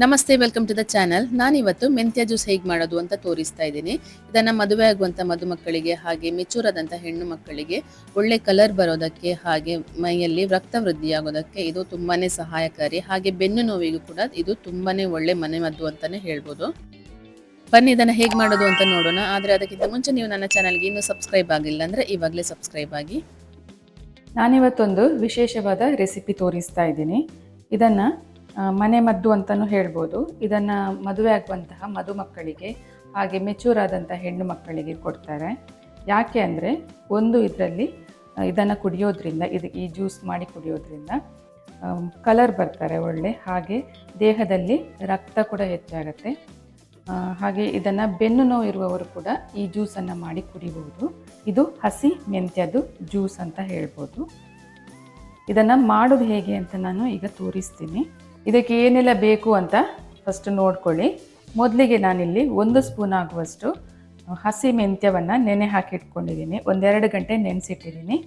ನಮಸ್ತೆ, welcome to the channel. ನಾನಿವತ್ತು ಮೆಂತ್ಯ ಜ್ಯೂಸ್ ಹೇಗೆ ಮಾಡೋದು ಅಂತ ತೋರಿಸ್ತಾ ಇದ್ದೀನಿ. ಇದನ್ನು ಮದುವೆ ಆಗುವಂಥ ಮದುಮಕ್ಕಳಿಗೆ ಹಾಗೆ ಮೆಚೂರಾದಂಥ ಹೆಣ್ಣು ಮಕ್ಕಳಿಗೆ ಒಳ್ಳೆ ಕಲರ್ ಬರೋದಕ್ಕೆ ಹಾಗೆ ಮೈಯಲ್ಲಿ ರಕ್ತ ವೃದ್ಧಿಯಾಗೋದಕ್ಕೆ ಇದು ತುಂಬಾ ಸಹಾಯಕಾರಿ. ಹಾಗೆ ಬೆನ್ನು ನೋವಿಗೂ ಕೂಡ ಇದು ತುಂಬಾ ಒಳ್ಳೆ ಮನೆಮದ್ದು ಅಂತಲೇ ಹೇಳ್ಬೋದು. ಬನ್ನಿ ಇದನ್ನು ಹೇಗೆ ಮಾಡೋದು ಅಂತ ನೋಡೋಣ. ಆದರೆ ಅದಕ್ಕಿಂತ ಮುಂಚೆ ನೀವು ನನ್ನ ಚಾನಲ್ಗೆ ಇನ್ನೂ ಸಬ್ಸ್ಕ್ರೈಬ್ ಆಗಿಲ್ಲ ಅಂದರೆ ಇವಾಗಲೇ ಸಬ್ಸ್ಕ್ರೈಬ್ ಆಗಿ. ನಾನಿವತ್ತೊಂದು ವಿಶೇಷವಾದ ರೆಸಿಪಿ ತೋರಿಸ್ತಾ ಇದ್ದೀನಿ. ಇದನ್ನು ಮನೆ ಮದ್ದು ಅಂತಲೂ ಹೇಳ್ಬೋದು. ಇದನ್ನು ಮದುವೆ ಆಗುವಂತಹ ಮದುಮಕ್ಕಳಿಗೆ ಹಾಗೆ ಮೆಚೂರ್ ಆದಂಥ ಹೆಣ್ಣು ಮಕ್ಕಳಿಗೆ ಕೊಡ್ತಾರೆ. ಯಾಕೆ ಅಂದರೆ ಇದರಲ್ಲಿ ಇದನ್ನು ಕುಡಿಯೋದ್ರಿಂದ ಈ ಜ್ಯೂಸ್ ಮಾಡಿ ಕುಡಿಯೋದ್ರಿಂದ ಕಲರ್ ಬರ್ತಾರೆ ಒಳ್ಳೆ, ಹಾಗೆ ದೇಹದಲ್ಲಿ ರಕ್ತ ಕೂಡ ಹೆಚ್ಚಾಗುತ್ತೆ. ಹಾಗೆ ಇದನ್ನು ಬೆನ್ನು ನೋವು ಇರುವವರು ಕೂಡ ಈ ಜ್ಯೂಸನ್ನು ಮಾಡಿ ಕುಡಿಬಹುದು. ಇದು ಹಸಿ ಮೆಂತ್ಯದ್ದು ಜ್ಯೂಸ್ ಅಂತ ಹೇಳ್ಬೋದು. ಇದನ್ನು ಮಾಡೋದು ಹೇಗೆ ಅಂತ ನಾನು ಈಗ ತೋರಿಸ್ತೀನಿ. ಇದಕ್ಕೆ ಏನೆಲ್ಲ ಬೇಕು ಅಂತ ಫಸ್ಟ್ ನೋಡ್ಕೊಳ್ಳಿ. ಮೊದಲಿಗೆ ನಾನಿಲ್ಲಿ 1 ಸ್ಪೂನ್ ಆಗುವಷ್ಟು ಹಸಿ ಮೆಂತ್ಯವನ್ನು ನೆನೆ ಹಾಕಿಟ್ಕೊಂಡಿದ್ದೀನಿ. 1-2 ಗಂಟೆ ನೆನೆಸಿಟ್ಟಿದ್ದೀನಿ.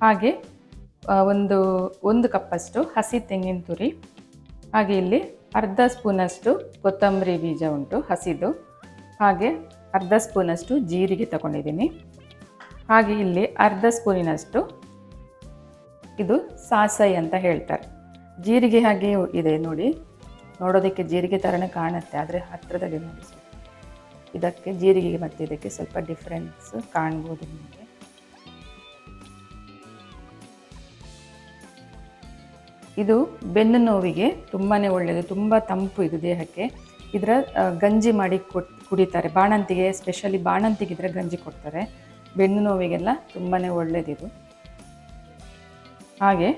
ಹಾಗೆ ಒಂದು ಕಪ್ಪಷ್ಟು ಹಸಿ ತೆಂಗಿನ ತುರಿ, ಹಾಗೆ ಇಲ್ಲಿ ಅರ್ಧ ಸ್ಪೂನಷ್ಟು ಕೊತ್ತಂಬರಿ ಬೀಜ ಉಂಟು ಹಸಿದು, ಹಾಗೆ ಅರ್ಧ ಸ್ಪೂನಷ್ಟು ಜೀರಿಗೆ ತಗೊಂಡಿದ್ದೀನಿ. ಹಾಗೆ ಇಲ್ಲಿ ಅರ್ಧ ಸ್ಪೂನಿನಷ್ಟು ಇದು ಸಾಸೈ ಅಂತ ಹೇಳ್ತಾರೆ. ಜೀರಿಗೆ ಹಾಗೆ ಇದೆ ನೋಡಿ, ನೋಡೋದಕ್ಕೆ ಜೀರಿಗೆ ಥರನೇ ಕಾಣುತ್ತೆ, ಆದರೆ ಹತ್ತಿರದಲ್ಲಿ ನೋಡಿ ಇದಕ್ಕೆ ಜೀರಿಗೆಗೆ ಮತ್ತು ಇದಕ್ಕೆ ಸ್ವಲ್ಪ ಡಿಫ್ರೆನ್ಸ್ ಕಾಣ್ಬೋದು ನಿಮಗೆ. ಇದು ಬೆನ್ನು ನೋವಿಗೆ ತುಂಬಾ ಒಳ್ಳೆಯದು, ತುಂಬ ತಂಪು ಇದು ದೇಹಕ್ಕೆ. ಇದರ ಗಂಜಿ ಮಾಡಿ ಕುಡಿತಾರೆ ಬಾಣಂತಿಗೆ, ಸ್ಪೆಷಲಿ ಬಾಣಂತಿಗೆ ಇದರ ಗಂಜಿ ಕೊಡ್ತಾರೆ. ಬೆನ್ನು ನೋವಿಗೆಲ್ಲ ತುಂಬಾ ಒಳ್ಳೆಯದಿದು. ಹಾಗೆ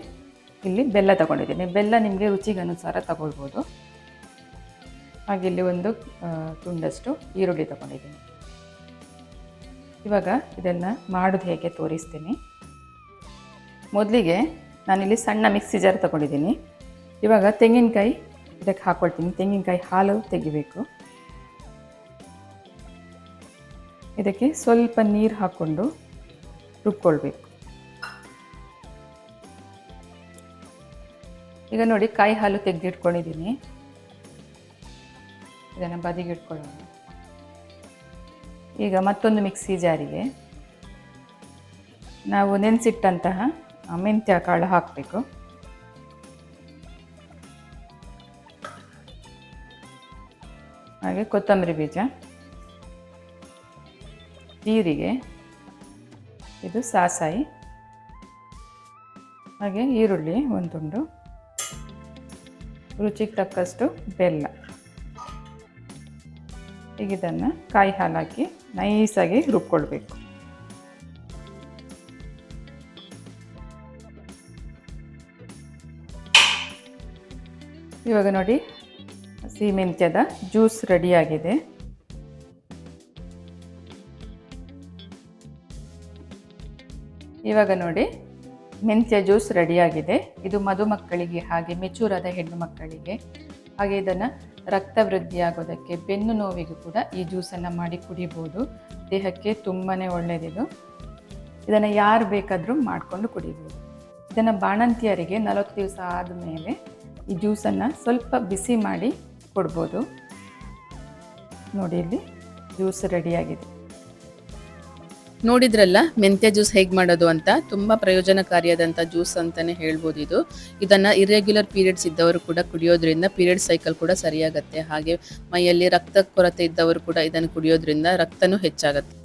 ಇಲ್ಲಿ ಬೆಲ್ಲ ತಗೊಂಡಿದ್ದೀನಿ. ಬೆಲ್ಲ ನಿಮಗೆ ರುಚಿಗೆ ಅನುಸಾರ ತಗೊಳ್ಬೋದು. ಹಾಗೆ ಇಲ್ಲಿ ಒಂದು ತುಂಡಷ್ಟು ಈರುಳ್ಳಿ ತಗೊಂಡಿದ್ದೀನಿ. ಇವಾಗ ಇದನ್ನು ಮಾಡೋದು ಹೇಗೆ ತೋರಿಸ್ತೀನಿ. ಮೊದಲಿಗೆ ನಾನಿಲ್ಲಿ ಸಣ್ಣ ಮಿಕ್ಸಿ ಜಾರ್ ತಗೊಂಡಿದ್ದೀನಿ. ಇವಾಗ ತೆಂಗಿನಕಾಯಿ ಇದಕ್ಕೆ ಹಾಕ್ಕೊಳ್ತೀನಿ. ತೆಂಗಿನಕಾಯಿ ಹಾಲು ತೆಗಿಬೇಕು. ಇದಕ್ಕೆ ಸ್ವಲ್ಪ ನೀರು ಹಾಕ್ಕೊಂಡು ರುಬ್ಕೊಳ್ಬೇಕು. ಈಗ ನೋಡಿ, ಕಾಯಿ ಹಾಲು ತೆಗೆದಿಟ್ಕೊಂಡಿದ್ದೀನಿ. ಇದನ್ನು ಬದಿಗೆ ಇಟ್ಕೊಳ್ಳೋಣ. ಈಗ ಮತ್ತೊಂದು ಮಿಕ್ಸಿ ಜಾರಿಗೆ ನಾವು ನೆನೆಸಿಟ್ಟಂತಹ ಮೆಂತ್ಯ ಕಾಳು ಹಾಕಬೇಕು. ಹಾಗೆ ಕೊತ್ತಂಬರಿ ಬೀಜ, ಜೀರಿಗೆ, ಇದು ಸಾಸಾಯಿ, ಹಾಗೆ ಈರುಳ್ಳಿ ಒಂದು ತುಂಡು, ರುಚಿಗೆ ತಕ್ಕಷ್ಟು ಬೆಲ್ಲ. ಈಗ ಇದನ್ನು ಕಾಯಿ ಹಾಲು ಹಾಕಿ ನೈಸಾಗಿ ರುಬ್ಕೊಳ್ಬೇಕು. ಇವಾಗ ನೋಡಿ, ಹಸಿ ಮೆಂತ್ಯದ ಜ್ಯೂಸ್ ರೆಡಿಯಾಗಿದೆ. ಇವಾಗ ನೋಡಿ, ಮೆಂತ್ಯ ಜ್ಯೂಸ್ ರೆಡಿಯಾಗಿದೆ. ಇದು ಮದುಮಕ್ಕಳಿಗೆ ಹಾಗೆ ಮೆಚೂರಾದ ಹೆಣ್ಣು ಮಕ್ಕಳಿಗೆ, ಹಾಗೆ ಇದನ್ನು ರಕ್ತ ವೃದ್ಧಿಯಾಗೋದಕ್ಕೆ ಬೆನ್ನು ನೋವಿಗೂ ಕೂಡ ಈ ಜ್ಯೂಸನ್ನು ಮಾಡಿ ಕುಡಿಬೋದು. ದೇಹಕ್ಕೆ ತುಂಬಾ ಒಳ್ಳೆಯದಿದು. ಇದನ್ನು ಯಾರು ಬೇಕಾದರೂ ಮಾಡಿಕೊಂಡು ಕುಡಿಬೋದು. ಇದನ್ನು ಬಾಣಂತಿಯರಿಗೆ 40 ದಿವಸ ಆದಮೇಲೆ ಈ ಜ್ಯೂಸನ್ನು ಸ್ವಲ್ಪ ಬಿಸಿ ಮಾಡಿ ಕೊಡ್ಬೋದು. ನೋಡಿ, ಇಲ್ಲಿ ಜ್ಯೂಸ್ ರೆಡಿಯಾಗಿದೆ. ನೋಡಿದ್ರಲ್ಲ ಮೆಂತ್ಯ ಜ್ಯೂಸ್ ಹೇಗೆ ಮಾಡೋದು ಅಂತ. ತುಂಬ ಪ್ರಯೋಜನಕಾರಿಯಾದಂಥ ಜ್ಯೂಸ್ ಅಂತಲೇ ಹೇಳ್ಬೋದು ಇದು. ಇದನ್ನು ಇರ್ರೆಗ್ಯುಲರ್ ಪೀರಿಯಡ್ಸ್ ಇದ್ದವರು ಕೂಡ ಕುಡಿಯೋದ್ರಿಂದ ಪೀರಿಯಡ್ ಸೈಕಲ್ ಕೂಡ ಸರಿಯಾಗುತ್ತೆ. ಹಾಗೆ ಮೈಯಲ್ಲಿ ರಕ್ತ ಕೊರತೆ ಇದ್ದವರು ಕೂಡ ಇದನ್ನು ಕುಡಿಯೋದ್ರಿಂದ ರಕ್ತನೂ ಹೆಚ್ಚಾಗುತ್ತೆ.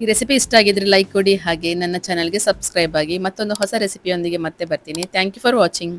ಈ ರೆಸಿಪಿ ಇಷ್ಟ ಆಗಿದ್ರೆ ಲೈಕ್ ಕೊಡಿ, ಹಾಗೆ ನನ್ನ ಚಾನಲ್ಗೆ ಸಬ್ಸ್ಕ್ರೈಬ್ ಆಗಿ. ಮತ್ತೊಂದು ಹೊಸ ರೆಸಿಪಿಯೊಂದಿಗೆ ಮತ್ತೆ ಬರ್ತೀನಿ. Thank you for watching.